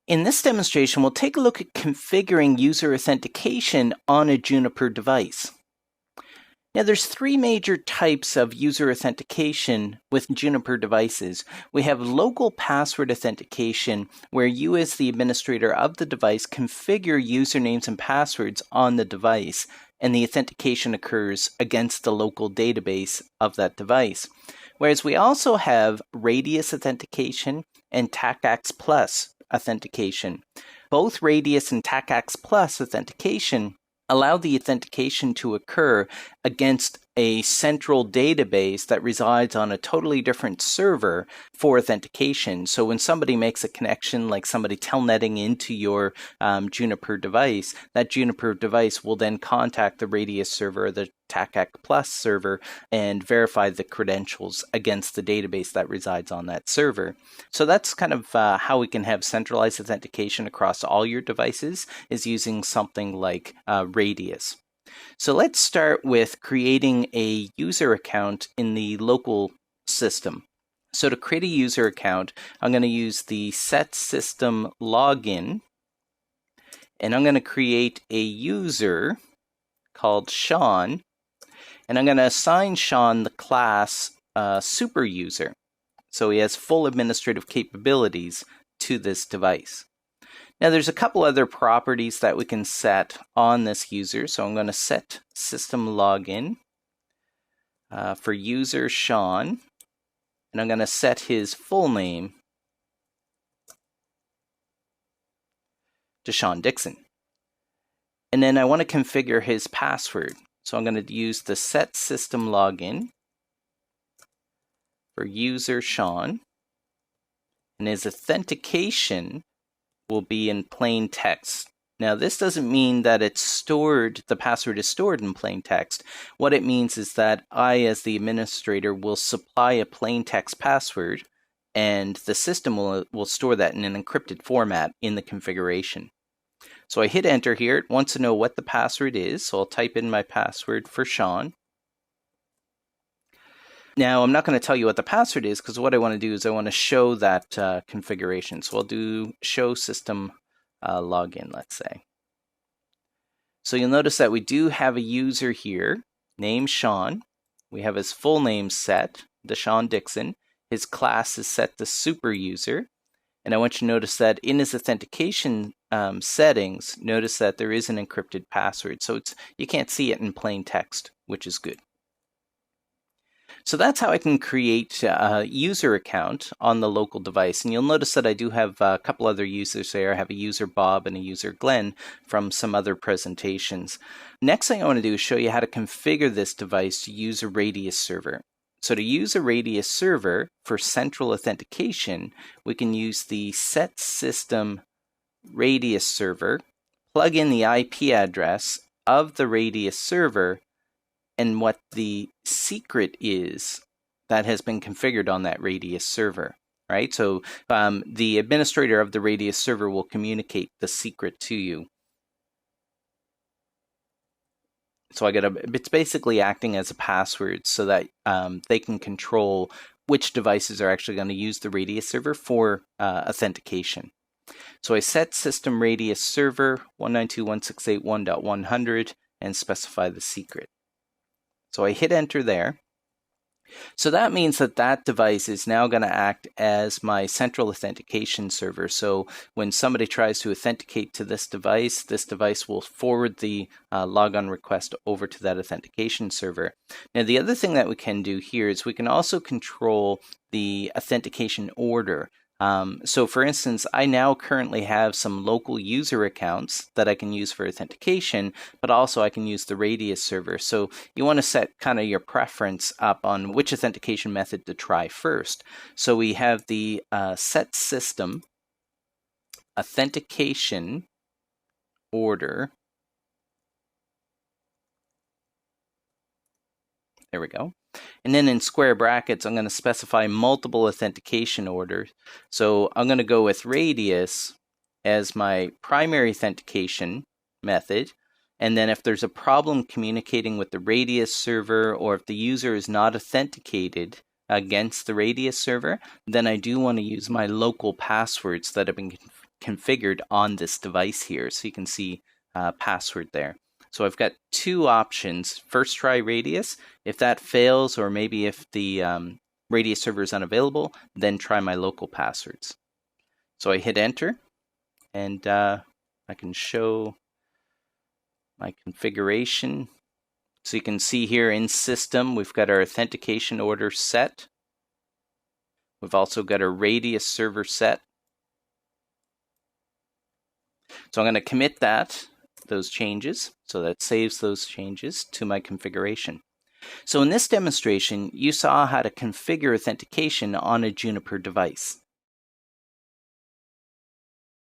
In this demonstration, we'll take a look at configuring user authentication on a Juniper device. Now, there's three major types of user authentication with Juniper devices. We have local password authentication, where you as the administrator of the device configure usernames and passwords on the device, and the authentication occurs against the local database of that device. Whereas we also have radius authentication and TACACS Plus authentication. Both radius and TACACS Plus authentication allow the authentication to occur against a central database that resides on a totally different server for authentication. So when somebody makes a connection, like somebody telnetting into your Juniper device, that Juniper device will then contact the Radius server, the TACAC Plus server, and verify the credentials against the database that resides on that server. So that's kind of how we can have centralized authentication across all your devices, is using something like Radius. So let's start with creating a user account in the local system. So to create a user account, I'm going to use the set system login, and I'm going to create a user called Sean, and I'm going to assign Sean the class super user, so he has full administrative capabilities to this device. Now there's a couple other properties that we can set on this user. So I'm going to set system login for user Sean, and I'm going to set his full name to Sean Dixon. And then I want to configure his password. So I'm going to use the set system login for user Sean, and his authentication will be in plain text. Now, this doesn't mean that it's stored, the password is stored in plain text. What it means is that I, as the administrator, will supply a plain text password, and the system will store that in an encrypted format in the configuration. So I hit enter here. It wants to know what the password is, so I'll type in my password for Sean. Now, I'm not going to tell you what the password is, because what I want to do is I want to show that configuration. So I'll do show system login, let's say. So you'll notice that we do have a user here named Sean. We have his full name set, Sean Dixon. His class is set to super user. And I want you to notice that in his authentication settings, notice that there is an encrypted password. So you can't see it in plain text, which is good. So that's how I can create a user account on the local device. And you'll notice that I do have a couple other users there. I have a user Bob and a user Glenn from some other presentations. Next thing I want to do is show you how to configure this device to use a Radius server. So to use a Radius server for central authentication, we can use the set system Radius server, plug in the IP address of the Radius server, and what the secret is that has been configured on that Radius server, right? So the administrator of the Radius server will communicate the secret to you. So it's basically acting as a password so that they can control which devices are actually going to use the Radius server for authentication. So I set system Radius server 192.168.1.100 and specify the secret. So I hit enter there. So that means that that device is now going to act as my central authentication server. So when somebody tries to authenticate to this device will forward the logon request over to that authentication server. Now, the other thing that we can do here is we can also control the authentication order. So for instance, I now currently have some local user accounts that I can use for authentication, but also I can use the Radius server. So you want to set kind of your preference up on which authentication method to try first. So we have the set system authentication order. There we go. And then in square brackets, I'm going to specify multiple authentication orders. So I'm going to go with Radius as my primary authentication method. And then if there's a problem communicating with the Radius server, or if the user is not authenticated against the Radius server, then I do want to use my local passwords that have been configured on this device here. So you can see password there. So I've got two options. First try Radius. If that fails, or maybe if the Radius server is unavailable, then try my local passwords. So I hit enter, and I can show my configuration. So you can see here in system, we've got our authentication order set. We've also got our Radius server set. So I'm going to commit those changes. So that saves those changes to my configuration. So in this demonstration, you saw how to configure authentication on a Juniper device.